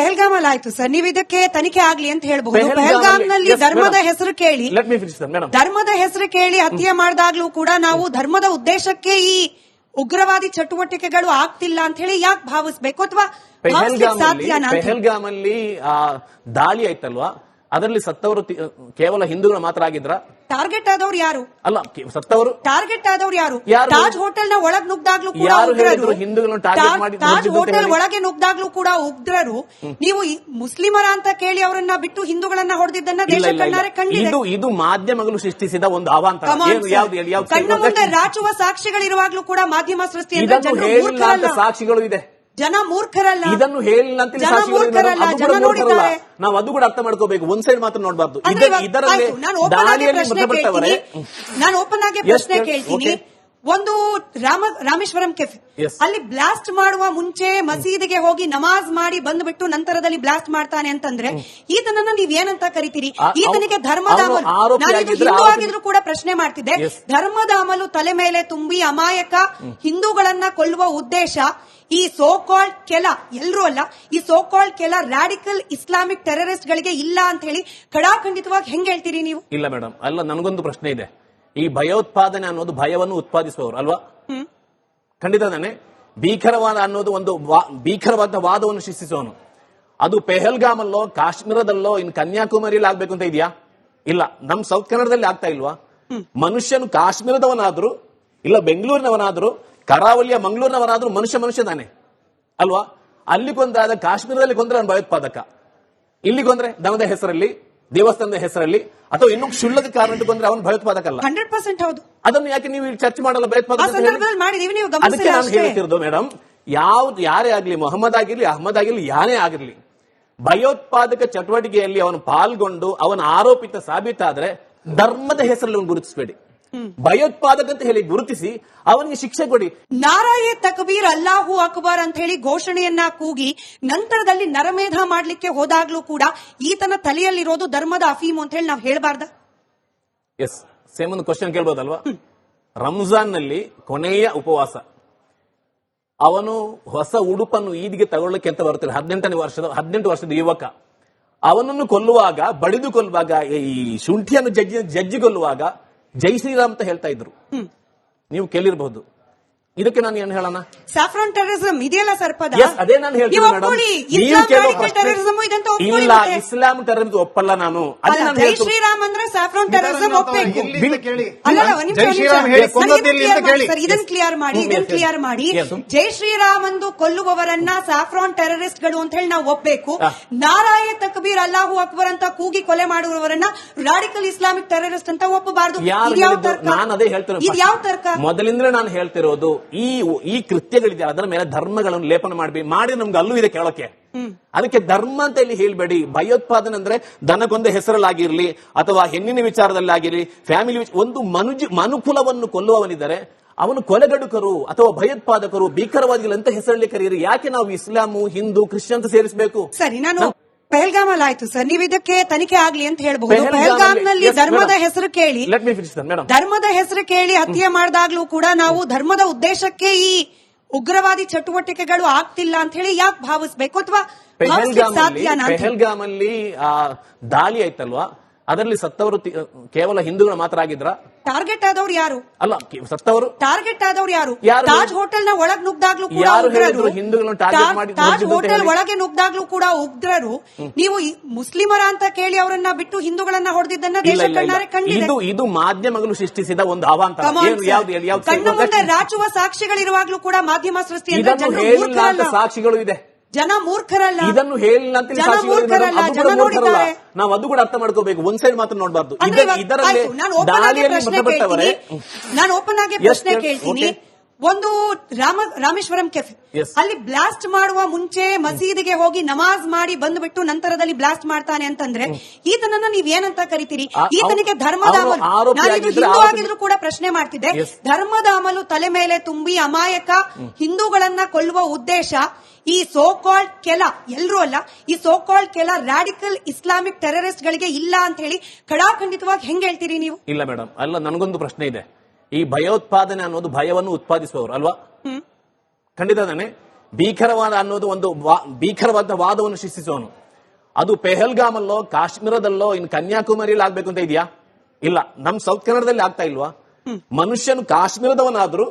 ಪಹಲ್ಗಾಮ್ ಅಲ್ಲಿ ಆಯ್ತು ಸರ್, ನೀವು ಇದಕ್ಕೆ ತನಿಖೆ ಆಗ್ಲಿ ಅಂತ ಹೇಳ್ಬಹುದು. ಪಹಲ್ಗಾಮ್ ನಲ್ಲಿ ಧರ್ಮದ ಹೆಸರು ಕೇಳಿ ಹತ್ಯೆ ಮಾಡಿದಾಗ್ಲೂ ಕೂಡ ನಾವು ಧರ್ಮದ ಉದ್ದೇಶಕ್ಕೆ ಈ ಉಗ್ರವಾದಿ ಚಟುವಟಿಕೆಗಳು ಆಗ್ತಿಲ್ಲ ಅಂತ ಹೇಳಿ ಯಾಕೆ ಭಾವಿಸ್ಬೇಕು, ಅಥವಾ ಪಹಲ್ಗಾಮ್ ಅಲ್ಲಿ ದಾಳಿ ಆಯ್ತಲ್ವಾ, ಅದರಲ್ಲಿ ಸತ್ತವರು ಕೇವಲ ಹಿಂದೂಗಳು ಮಾತ್ರ ಆಗಿದ್ರ? ಟಾರ್ಗೆಟ್ ಆದವ್ರು ಯಾರು ಅಲ್ಲ, ಸತ್ತವರು ಟಾರ್ಗೆಟ್ ಆದವ್ರು ಯಾರು? ತಾಜ್ ಹೋಟೆಲ್ ನ ಒಳಗ್ ನುಗ್ದಾಗ್ಲೂ ಕೂಡ ತಾಜ್ ಹೋಟೆಲ್ ಒಳಗೆ ನುಗ್ದಾಗ್ಲೂ ಕೂಡ ಉಗ್ರರು ನೀವು ಮುಸ್ಲಿಮರ ಅಂತ ಕೇಳಿ ಅವರನ್ನ ಬಿಟ್ಟು ಹಿಂದೂಗಳನ್ನ ಹೊಡೆದಿದ್ದನ್ನ ದೇಶ ಕಣ್ಣಾರೆ ಕಂಡಿದೆ. ಇದು ಮಾಧ್ಯಮಗಳು ಸೃಷ್ಟಿಸಿದ ಒಂದು ಅವಾಂತರ. ಕಣ್ಣ ಮುಂದೆ ರಾಚುವ ಸಾಕ್ಷಿಗಳಿರುವಾಗ್ಲೂ ಕೂಡ ಮಾಧ್ಯಮ ಸೃಷ್ಟಿ ಸಾಕ್ಷಿಗಳು ಇದೆ. ಜನ ಮೂರ್ಖರಲ್ಲ, ಇದನ್ನು ಹೇಳಿಲ್ಲ ಅಂತ ನಾವು ಅದು ಕೂಡ ಅರ್ಥ ಮಾಡ್ಕೋಬೇಕು. ಒಂದ್ ಸೈಡ್ ಮಾತ್ರ ನೋಡಬಾರ್ದು. ಇದರಲ್ಲಿ ನಾನು ಓಪನ್ ಆಗಿ ಪ್ರಶ್ನೆ ಕೇಳ್ತೀನಿ. ಒಂದು ರಾಮೇಶ್ವರಂ ಕೆಫೆ ಅಲ್ಲಿ ಬ್ಲಾಸ್ಟ್ ಮಾಡುವ ಮುಂಚೆ ಮಸೀದಿಗೆ ಹೋಗಿ ನಮಾಜ್ ಮಾಡಿ ಬಂದ್ಬಿಟ್ಟು ನಂತರದಲ್ಲಿ ಬ್ಲಾಸ್ಟ್ ಮಾಡ್ತಾನೆ ಅಂತಂದ್ರೆ ಈತನನ್ನ ನೀವ್ ಏನಂತ ಕರಿತೀರಿ? ಈತನಿಗೆ ಧರ್ಮದಾಮಲು, ನಾನಿದು ಹಿಂದೂ ಆಗಿದ್ರು ಕೂಡ ಪ್ರಶ್ನೆ ಮಾಡ್ತಿದ್ದೆ, ಧರ್ಮದಾಮಲು ತಲೆ ಮೇಲೆ ತುಂಬಿ ಅಮಾಯಕ ಹಿಂದೂಗಳನ್ನ ಕೊಲ್ಲುವ ಉದ್ದೇಶ ಈ ಸೋಕಾಲ್ಡ್ ಕೆಲ, ಎಲ್ಲರೂ ಅಲ್ಲ, ಈ ಸೋಕಾಲ್ಡ್ ಕೆಲ ರಾಡಿಕಲ್ ಇಸ್ಲಾಮಿಕ್ ಟೆರರಿಸ್ಟ್ ಗಳಿಗೆ ಇಲ್ಲ ಅಂತ ಹೇಳಿ ಖಡಾಖಂಡಿತವಾಗಿ ಹೆಂಗ್ ಹೇಳ್ತೀರಿ ನೀವು? ಇಲ್ಲ ಮೇಡಮ್, ಅಲ್ಲ, ನನಗೊಂದು ಪ್ರಶ್ನೆ ಇದೆ. ಈ ಭಯೋತ್ಪಾದನೆ ಅನ್ನೋದು ಭಯವನ್ನು ಉತ್ಪಾದಿಸುವವರು ಅಲ್ವಾ? ಖಂಡಿತ ತಾನೆ. ಭೀಕರವಾದ ಅನ್ನೋದು ಒಂದು ಭೀಕರವಾದ ವಾದವನ್ನು ಸೃಷ್ಟಿಸುವವನು. ಅದು ಪೆಹಲ್ಗಾಮ್ ಅಲ್ಲೋ ಕಾಶ್ಮೀರದಲ್ಲೋ ಇನ್ನು ಕನ್ಯಾಕುಮಾರಿಯಲ್ಲಿ ಆಗ್ಬೇಕು ಅಂತ ಇದೆಯಾ? ಇಲ್ಲ. ನಮ್ ಸೌತ್ ಕನ್ನಡದಲ್ಲಿ ಆಗ್ತಾ ಇಲ್ವಾ? ಮನುಷ್ಯನು ಕಾಶ್ಮೀರದವನಾದ್ರೂ ಇಲ್ಲ ಬೆಂಗಳೂರಿನವನಾದ್ರೂ ಕರಾವಳಿಯ ಮಂಗಳೂರಿನವರಾದ್ರೂ ಮನುಷ್ಯ ತಾನೆ ಅಲ್ವಾ? ಅಲ್ಲಿ ಕೊಂದಾದ ಕಾಶ್ಮೀರದಲ್ಲಿ ಕೊಂದ್ರೆ ಅವನು ಭಯೋತ್ಪಾದಕ, ಇಲ್ಲಿ ಕೊಂದ್ರೆ ಧರ್ಮದ ಹೆಸರಲ್ಲಿ, ದೇವಸ್ಥಾನದ ಹೆಸರಲ್ಲಿ ಅಥವಾ ಇನ್ನೂ ಕ್ಷುಲ್ಲಕ ಕಾರಣಕ್ಕೆ ಕೊಂದ್ರೆ ಅವನು ಭಯೋತ್ಪಾದಕ ಅಲ್ಲ. 100% ಹೌದು. ಅದನ್ನು ಯಾಕೆ ನೀವು ಚರ್ಚೆ ಮಾಡಲ್ಲ? ಭಯೋತ್ಪಾದಕ ಅದಕ್ಕೆ ನಾನು ಹೇಳ್ತಿರೋದು ಮೇಡಮ್, ಯಾರೇ ಆಗ್ಲಿ, ಮೊಹಮ್ಮದ್ ಆಗಿರ್ಲಿ, ಅಹಮದ್ ಆಗಿರ್ಲಿ, ಯಾರೇ ಆಗಿರ್ಲಿ, ಭಯೋತ್ಪಾದಕ ಚಟುವಟಿಕೆಯಲ್ಲಿ ಅವನು ಪಾಲ್ಗೊಂಡು ಅವನ ಆರೋಪಿತ ಸಾಬೀತಾದ್ರೆ ಧರ್ಮದ ಹೆಸರಲ್ಲಿ ಅವನು ಗುರುತಿಸಬೇಡಿ. ಭಯೋತ್ಪಾದಕ ಅಂತ ಹೇಳಿ ಗುರುತಿಸಿ ಅವನಿಗೆ ಶಿಕ್ಷೆ ಕೊಡಿ. ನಾರಾಯೇ ತಕ್ಬೀರ್ ಅಲ್ಲಾಹು ಅಕ್ಬರ್ ಅಂತ ಹೇಳಿ ಘೋಷಣೆಯನ್ನ ಕೂಗಿ ನಂತರದಲ್ಲಿ ನರಮೇಧ ಮಾಡ್ಲಿಕ್ಕೆ ಹೋದಾಗ್ಲೂ ಕೂಡ ಈತನ ತಲೆಯಲ್ಲಿರೋದು ಧರ್ಮದ ಅಫೀಮು ಅಂತ ಹೇಳಿ ನಾವು ಹೇಳಬಾರ್ದ? ಎಸ್, ಸೇಮ್ ಒಂದು ಕ್ವಶನ್ ಕೇಳ್ಬೋದಲ್ವಾ? ರಂಜಾನ್ ನಲ್ಲಿ ಕೊನೆಯ ಉಪವಾಸ, ಅವನು ಹೊಸ ಉಡುಪನ್ನು ಈದಿಗೆ ತಗೊಳ್ಳಕ್ಕೆ ಅಂತ ಬರ್ತಾರೆ, 18 ವರ್ಷದ ಯುವಕ. ಅವನನ್ನು ಕೊಲ್ಲುವಾಗ, ಬಡಿದು ಕೊಲ್ಲುವಾಗ, ಈ ಶುಂಠಿಯನ್ನು ಜಜ್ಜಿ ಕೊಲ್ಲುವಾಗ ಜೈ ಶ್ರೀರಾಮ್ ಅಂತ ಹೇಳ್ತಾ ಇದ್ರು. ನೀವು ಕೇಳಿರಬಹುದು. ಇದಕ್ಕೆ ನಾನು ಏನು ಹೇಳೋಣ? ಸ್ಯಾಫ್ರಾನ್ ಟೆರರಿಸಂ ಇದೆಯಲ್ಲ ಸರ್ಪದ, ಅದೇ ನಾನು ಹೇಳ್ತೀನಿ ಮೇಡಮ್. ಇಲ್ಲ, ಇಸ್ಲಾಂ ಟೆರರಿಸಂ ಒಪ್ಪಲ್ಲ ನಾನು. ಜೈ ಶ್ರೀರಾಮ್ ಅಂದ್ರೆ ಸ್ಯಾಫ್ರಾನ್ ಟೆರರಿಸಂ ಒಪ್ಪಬೇಕು. ಇದನ್ನು ಕ್ಲಿಯರ್ ಮಾಡಿ. ಜೈ ಶ್ರೀರಾಮ್ ಅಂದು ಕೊಲ್ಲುವವರನ್ನ ಸ್ಯಾಫ್ರಾನ್ ಟೆರರಿಸ್ಟ್ ಗಳು ಅಂತ ಹೇಳಿ ನಾವು ಒಪ್ಪಬೇಕು. ನಾರಾಯೇ ತಕ್ಬೀರ್ ಅಲ್ಲಾಹು ಅಕ್ಬರ್ ಅಂತ ಕೂಗಿ ಕೊಲೆ ಮಾಡುವವರನ್ನ ರಾಡಿಕಲ್ ಇಸ್ಲಾಮಿಕ್ ಟೆರರಿಸ್ಟ್ ಅಂತ ಒಪ್ಪಬಾರದು. ನಾನು ಅದೇ ಹೇಳ್ತೇನೆ. ಇದು ಯಾವ ತರ್ಕ? ಮೊದಲಿಂದ ನಾನು ಹೇಳ್ತಿರೋದು, ಈ ಕೃತ್ಯಗಳಿದೆ ಅದರ ಮೇಲೆ ಧರ್ಮಗಳನ್ನು ಲೇಪನ ಮಾಡಿ ನಮ್ಗೆ ಅಲ್ಲೂ ಇದೆ ಕೇಳೋಕೆ. ಅದಕ್ಕೆ ಧರ್ಮ ಅಂತ ಇಲ್ಲಿ ಹೇಳ್ಬೇಡಿ. ಭಯೋತ್ಪಾದನೆ ಅಂದ್ರೆ ದನಗೊಂದ ಹೆಸರಲ್ಲಾಗಿರ್ಲಿ ಅಥವಾ ಹೆಣ್ಣಿನ ವಿಚಾರದಲ್ಲಾಗಿರ್ಲಿ, ಫ್ಯಾಮಿಲಿ ಒಂದು ಮನುಕುಲವನ್ನು ಕೊಲ್ಲುವವನಿದ್ದಾರೆ, ಅವನು ಕೊಲೆಗಡುಕರು ಅಥವಾ ಭಯೋತ್ಪಾದಕರು, ಭೀಕರವಾದಿಗಳು ಅಂತ ಹೆಸರಲ್ಲಿ ಕರೆಯಿರಿ. ಯಾಕೆ ನಾವು ಇಸ್ಲಾಮು, ಹಿಂದೂ, ಕ್ರಿಶ್ಚಿಯನ್ ಅಂತ ಸೇರಿಸಬೇಕು? ಸರಿ, ನಾನು ಪಹಲ್ಗಾಮ್ ಅಲ್ಲಿ ಆಯ್ತು ಸರ್, ನೀವು ಇದಕ್ಕೆ ತನಿಖೆ ಆಗ್ಲಿ ಅಂತ ಹೇಳ್ಬಹುದು. ಪಹಲ್ಗಾಮ್ ನಲ್ಲಿ ಧರ್ಮದ ಹೆಸರು ಕೇಳಿ ಹತ್ಯೆ ಮಾಡಿದಾಗ್ಲೂ ಕೂಡ ನಾವು ಧರ್ಮದ ಉದ್ದೇಶಕ್ಕೆ ಈ ಉಗ್ರವಾದಿ ಚಟುವಟಿಕೆಗಳು ಆಗ್ತಿಲ್ಲ ಅಂತ ಹೇಳಿ ಯಾಕೆ ಭಾವಿಸ್ಬೇಕು, ಅಥವಾ ಪಹಲ್ಗಾಮ್ ಅಲ್ಲಿ ದಾಳಿ ಆಯ್ತಲ್ವಾ, ಅದರಲ್ಲಿ ಸತ್ತವರು ಕೇವಲ ಹಿಂದೂಗಳು ಮಾತ್ರ ಆಗಿದ್ರ? ಟಾರ್ಗೆಟ್ ಆದವ್ರು ಯಾರು? ಅಲ್ಲ, ಸತ್ತವರು ಟಾರ್ಗೆಟ್ ಆದವ್ರು ಯಾರು? ತಾಜ್ ಹೋಟೆಲ್ ನ ಒಳಗ್ ನುಗ್ದಾಗ್ಲೂ ಕೂಡ ತಾಜ್ ಹೋಟೆಲ್ ಒಳಗೆ ನುಗ್ದಾಗ್ಲೂ ಕೂಡ ಉಗ್ರರು ನೀವು ಮುಸ್ಲಿಮರ ಅಂತ ಕೇಳಿ ಅವರನ್ನ ಬಿಟ್ಟು ಹಿಂದೂಗಳನ್ನ ಹೊಡೆದಿದ್ದನ್ನ ದೇಶ ಕಣ್ಣಾರೆ ಕಂಡಿದೆ. ಇದು ಮಾಧ್ಯಮಗಳು ಸೃಷ್ಟಿಸಿದ ಒಂದು ಅವಾಂತರ. ಕಣ್ಣ ಮುಂದೆ ರಾಚುವ ಸಾಕ್ಷಿಗಳಿರುವಾಗ್ಲೂ ಕೂಡ ಮಾಧ್ಯಮ ಸೃಷ್ಟಿ ಸಾಕ್ಷಿಗಳು ಇದೆ. ಜನ ಮೂರ್ಖರಲ್ಲ, ಇದನ್ನು ಹೇಳಿಲ್ಲ ಅಂತ ನಾವು ಅದು ಕೂಡ ಅರ್ಥ ಮಾಡ್ಕೋಬೇಕು. ಒಂದ್ ಸೈಡ್ ಮಾತ್ರ ನೋಡಬಾರ್ದು. ನಾನು ಓಪನ್ ಆಗಿ ಪ್ರಶ್ನೆ ಕೇಳ್ತೀನಿ. ಒಂದು ರಾಮೇಶ್ವರಂ ಕೆಫೆ ಅಲ್ಲಿ ಬ್ಲಾಸ್ಟ್ ಮಾಡುವ ಮುಂಚೆ ಮಸೀದಿಗೆ ಹೋಗಿ ನಮಾಜ್ ಮಾಡಿ ಬಂದ್ಬಿಟ್ಟು ನಂತರದಲ್ಲಿ ಬ್ಲಾಸ್ಟ್ ಮಾಡ್ತಾನೆ ಅಂತಂದ್ರೆ ಈತನನ್ನ ನೀವ್ ಏನಂತ ಕರಿತೀರಿ? ಈತನಿಗೆ ಧರ್ಮದಾಮಲು, ನಾನಿದು ಹಿಂದೂ ಆಗಿದ್ರು ಕೂಡ ಪ್ರಶ್ನೆ ಮಾಡ್ತಿದ್ದೆ, ಧರ್ಮದಾಮಲು ತಲೆ ಮೇಲೆ ತುಂಬಿ ಅಮಾಯಕ ಹಿಂದೂಗಳನ್ನ ಕೊಲ್ಲುವ ಉದ್ದೇಶ ಈ ಸೋಕಾಲ್ಡ್ ಕೆಲ, ಎಲ್ಲರೂ ಅಲ್ಲ, ಈ ಸೋಕಾಲ್ಡ್ ಕೆಲ ರಾಡಿಕಲ್ ಇಸ್ಲಾಮಿಕ್ ಟೆರರಿಸ್ಟ್ ಗಳಿಗೆ ಇಲ್ಲ ಅಂತ ಹೇಳಿ ಖಡಾಖಂಡಿತವಾಗಿ ಹೆಂಗ್ ಹೇಳ್ತೀರಿ ನೀವು? ಇಲ್ಲ ಮೇಡಮ್, ಅಲ್ಲ, ನನಗೊಂದು ಪ್ರಶ್ನೆ ಇದೆ. ಈ ಭಯೋತ್ಪಾದನೆ ಅನ್ನೋದು ಭಯವನ್ನು ಉತ್ಪಾದಿಸುವವರು ಅಲ್ವಾ? ಖಂಡಿತ ತಾನೆ. ಭೀಕರವಾದ ಅನ್ನೋದು ಒಂದು ಭೀಕರವಾದ ವಾದವನ್ನು ಸೃಷ್ಟಿಸೋನು. ಅದು ಪೆಹಲ್ಗಾಮಲ್ಲೋ ಕಾಶ್ಮೀರದಲ್ಲೋ ಇನ್ನು ಕನ್ಯಾಕುಮಾರಿಯಲ್ಲಿ ಆಗ್ಬೇಕು ಅಂತ ಇದೆಯಾ? ಇಲ್ಲ. ನಮ್ ಸೌತ್ ಕನ್ನಡದಲ್ಲಿ ಆಗ್ತಾ ಇಲ್ವಾ? ಮನುಷ್ಯನು ಕಾಶ್ಮೀರದವನಾದ್ರೂ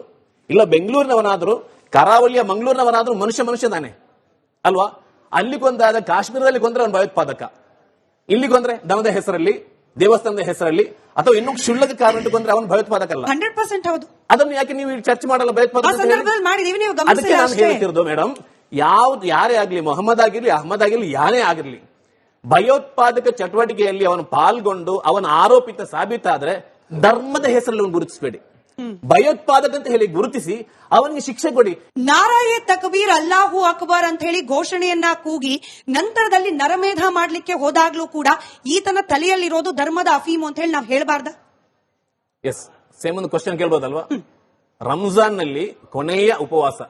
ಇಲ್ಲ ಬೆಂಗಳೂರಿನವನಾದ್ರೂ ಕರಾವಳಿಯ ಮಂಗಳೂರಿನವನಾದ್ರೂ ಮನುಷ್ಯ ತಾನೆ ಅಲ್ವಾ? ಅಲ್ಲಿ ಕೊಂದಾದ ಕಾಶ್ಮೀರದಲ್ಲಿ ಕೊಂದ್ರೆ ಅವನು ಭಯೋತ್ಪಾದಕ, ಇಲ್ಲಿ ಕೊಂದ್ರೆ ದನದ ಹೆಸರಲ್ಲಿ ದೇವಸ್ಥಾನದ ಹೆಸರಲ್ಲಿ ಅಥವಾ ಇನ್ನೂ ಕ್ಷುಲ್ಲಕ ಕಾರಣ ಕೊಂದ್ರೆ ಅವನು ಭಯೋತ್ಪಾದಕ ಅಲ್ಲ. 100% ಹೌದು. ಅದನ್ನು ಯಾಕೆ ನೀವು ಚರ್ಚೆ ಮಾಡಲ್ಲ ಭಯೋತ್ಪಾದಕ? ಅದಕ್ಕೆ ನಾನು ಹೇಳ್ತಿರೋದು ಮೇಡಮ್, ಯಾರೇ ಆಗ್ಲಿ, ಮೊಹಮ್ಮದ್ ಆಗಿರ್ಲಿ, ಅಹಮದ್ ಆಗಿರ್ಲಿ, ಯಾರೇ ಆಗಿರ್ಲಿ, ಭಯೋತ್ಪಾದಕ ಚಟುವಟಿಕೆಯಲ್ಲಿ ಅವನು ಪಾಲ್ಗೊಂಡು ಅವನ ಆರೋಪಿತ ಸಾಬೀತಾದ್ರೆ ಧರ್ಮದ ಹೆಸರಲ್ಲಿ ಅವನು ಗುರುತಿಸಬೇಡಿ. ಭಯೋತ್ಪಾದಕ ಅಂತ ಹೇಳಿ ಗುರುತಿಸಿ ಅವನಿಗೆ ಶಿಕ್ಷೆ ಕೊಡಿ. ನಾರಾಯ ತಕ್ಬೀರ್ ಅಲ್ಲಾಹು ಅಕ್ಬರ್ ಅಂತ ಹೇಳಿ ಘೋಷಣೆಯನ್ನ ಕೂಗಿ ನಂತರದಲ್ಲಿ ನರಮೇಧ ಮಾಡ್ಲಿಕ್ಕೆ ಹೋದಾಗ್ಲೂ ಕೂಡ ಈತನ ತಲೆಯಲ್ಲಿರೋದು ಧರ್ಮದ ಅಫೀಮು ಅಂತ ಹೇಳಿ ನಾವು ಹೇಳಬಾರ್ದ? ಎಸ್, ಸೇಮ್ ಒಂದು ಕ್ವಶನ್ ಕೇಳ್ಬೋದಲ್ವಾ? ರಂಜಾನ್ ನಲ್ಲಿ ಕೊನೆಯ ಉಪವಾಸ,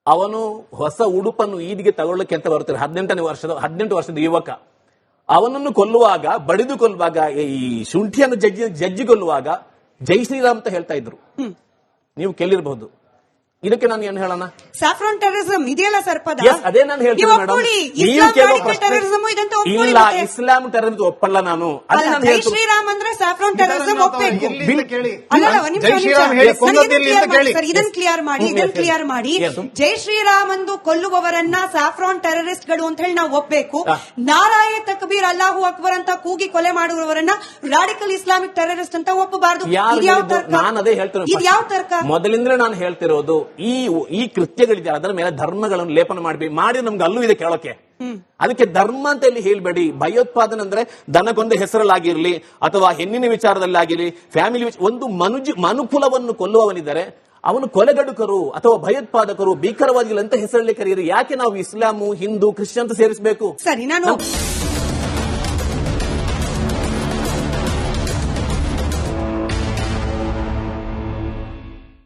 ಅವನು ಹೊಸ ಉಡುಪನ್ನು ಈದಿಗೆ ತಗೊಳ್ಳಕ್ಕೆ ಅಂತ ಬರ್ತಾರೆ 18 ವರ್ಷದ ಯುವಕ. ಅವನನ್ನು ಕೊಲ್ಲುವಾಗ, ಬಡಿದು ಕೊಲ್ಲುವಾಗ, ಈ ಶುಂಠಿಯನ್ನು ಜಜ್ಜಿ ಕೊಲ್ಲುವಾಗ ಜೈ ಶ್ರೀರಾಮ್ ಅಂತ ಹೇಳ್ತಾ ಇದ್ರು. ನೀವು ಕೇಳಿರಬಹುದು. ಇದಕ್ಕೆ ನಾನು ಏನು ಹೇಳೋಣ? ಸ್ಯಾಫ್ರಾನ್ ಟೆರರಿಸಂ ಇದೆಯಲ್ಲ ಸರ್ ಪದ. ಅದೇ ನಾನು ಹೇಳ್ತೀನಿ ಮೇಡಮ್. ಇಲ್ಲ, ಇಸ್ಲಾಂ ಟೆರರಿಸಂ ಒಪ್ಪಲ್ಲ ನಾನು. ಅದೇ ನಾನು ಜೈ ಶ್ರೀರಾಮ್ ಅಂದ್ರೆ ಸ್ಯಾಫ್ರಾನ್ ಟೆರರಿಸಂ ಒಪ್ಪಬೇಕು. ಇದನ್ನ ಕ್ಲಿಯರ್ ಮಾಡಿ ಜೈ ಶ್ರೀರಾಮ್ ಅಂದು ಕೊಲ್ಲುವವರನ್ನ ಸ್ಯಾಫ್ರಾನ್ ಟೆರರಿಸ್ಟ್ ಗಳು ಅಂತ ಹೇಳಿ ನಾವು ಒಪ್ಪಬೇಕು. ನಾರಾಯ ತಕ್ಬೀರ್ ಅಲ್ಲಾಹು ಅಕ್ಬರ್ ಅಂತ ಕೂಗಿ ಕೊಲೆ ಮಾಡುವವರನ್ನ ರಾಡಿಕಲ್ ಇಸ್ಲಾಮಿಕ್ ಟೆರರಿಸ್ಟ್ ಅಂತ ಒಪ್ಪಬಾರದು. ನಾನು ಅದೇ ಹೇಳ್ತಿರೋದು. ಇದು ಯಾವ ತರ್ಕ? ಮೊದಲಿಂದ ನಾನು ಹೇಳ್ತಿರೋದು, ಈ ಕೃತ್ಯಗಳಿದೆ ಅದರ ಮೇಲೆ ಧರ್ಮಗಳನ್ನು ಲೇಪನ ಮಾಡಿ ನಮ್ಗೆ ಅಲ್ಲೂ ಇದೆ ಕೇಳೋಕೆ. ಅದಕ್ಕೆ ಧರ್ಮ ಅಂತ ಇಲ್ಲಿ ಹೇಳ್ಬೇಡಿ. ಭಯೋತ್ಪಾದನೆ ಅಂದ್ರೆ ದನಗೊಂದು ಹೆಸರಲ್ಲಾಗಿರ್ಲಿ ಅಥವಾ ಹೆಣ್ಣಿನ ವಿಚಾರದಲ್ಲಿ ಆಗಿರ್ಲಿ, ಫ್ಯಾಮಿಲಿ ಒಂದು ಮನುಕುಲವನ್ನು ಕೊಲ್ಲುವವನಿದ್ದಾರೆ, ಅವನು ಕೊಲೆಗಡುಕರು ಅಥವಾ ಭಯೋತ್ಪಾದಕರು, ಭೀಕರವಾದಿಗಳು ಅಂತ ಹೆಸರಲ್ಲಿ ಕರೆಯಿರಿ. ಯಾಕೆ ನಾವು ಇಸ್ಲಾಮು, ಹಿಂದೂ, ಕ್ರಿಶ್ಚಿಯನ್ ಅಂತ ಸೇರಿಸಬೇಕು? ಸರಿ, ನಾನು